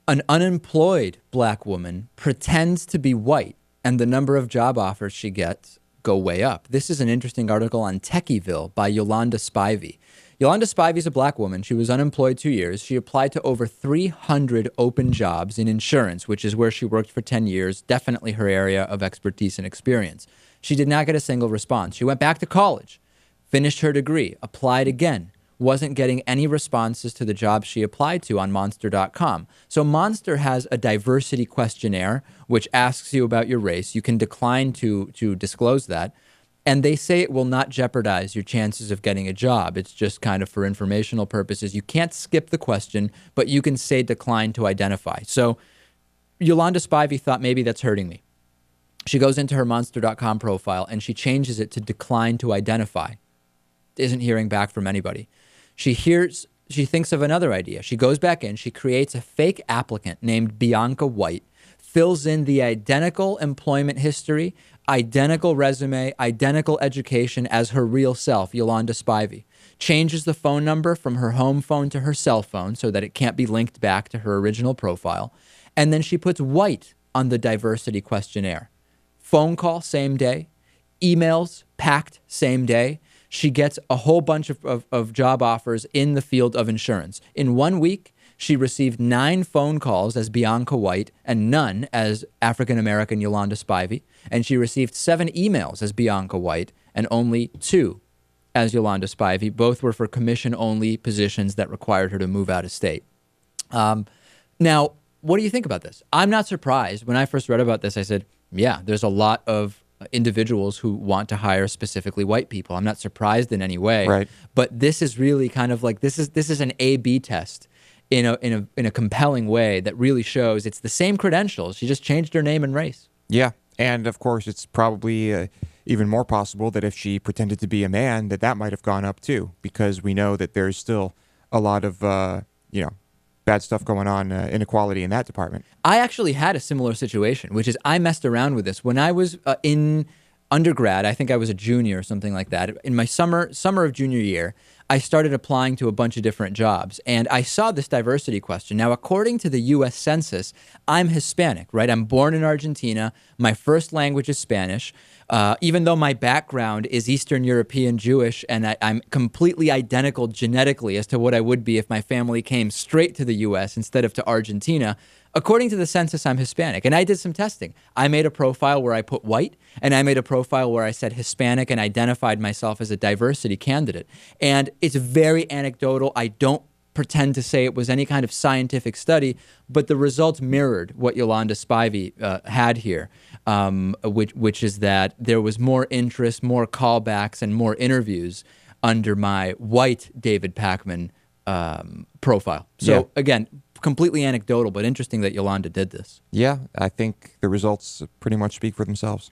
An unemployed black woman pretends to be white, and the number of job offers she gets go way up. This is an interesting article on Techieville by Yolanda Spivey. Yolanda Spivey is a black woman. She was unemployed 2 years. She applied to over 300 open jobs in insurance, which is where she worked for 10 years, definitely her area of expertise and experience. She did not get a single response. She went back to college, finished her degree, applied again, wasn't getting any responses to the jobs she applied to on Monster.com. So Monster has a diversity questionnaire which asks you about your race. You can decline to disclose that. And they say it will not jeopardize your chances of getting a job. It's just kind of for informational purposes. You can't skip the question, but you can say decline to identify. So Yolanda Spivey thought maybe that's hurting me. She goes into her Monster.com profile and she changes it to decline to identify. Isn't hearing back from anybody. She thinks of another idea. She goes back in, she creates a fake applicant named Bianca White, fills in the identical employment history, identical resume, identical education as her real self, Yolanda Spivey, changes the phone number from her home phone to her cell phone so that it can't be linked back to her original profile, and then she puts white on the diversity questionnaire. Phone call, same day. Emails, packed, same day. She gets a whole bunch of job offers in the field of insurance. In 1 week, she received 9 phone calls as Bianca White and none as African-American Yolanda Spivey. And she received 7 emails as Bianca White and only 2 as Yolanda Spivey. Both were for commission-only positions that required her to move out of state. Now, what do you think about this? I'm not surprised. When I first read about this, I said, yeah, there's a lot of individuals who want to hire specifically white people. I'm not surprised in any way. Right. But this is really kind of like this is an A/B test in a compelling way that really shows it's the same credentials. She just changed her name and race. Yeah. And of course, it's probably even more possible that if she pretended to be a man, that might have gone up too, because we know that there's still a lot of, bad stuff going on, inequality in that department. I actually had a similar situation, which is I messed around with this. When I was in undergrad, I think I was a junior or something like that. In my summer of junior year, I started applying to a bunch of different jobs, and I saw this diversity question. Now, according to the U.S. Census, I'm Hispanic, right? I'm born in Argentina. My first language is Spanish. Even though my background is Eastern European Jewish, and I'm completely identical genetically as to what I would be if my family came straight to the U.S. instead of to Argentina, according to the census, I'm Hispanic. And I did some testing. I made a profile where I put white, and I made a profile where I said Hispanic and identified myself as a diversity candidate. And it's very anecdotal. I don't pretend to say it was any kind of scientific study, but the results mirrored what Yolanda Spivey had here, which is that there was more interest, more callbacks, and more interviews under my white David Pakman profile. So again, completely anecdotal, but interesting that Yolanda did this. Yeah, I think the results pretty much speak for themselves.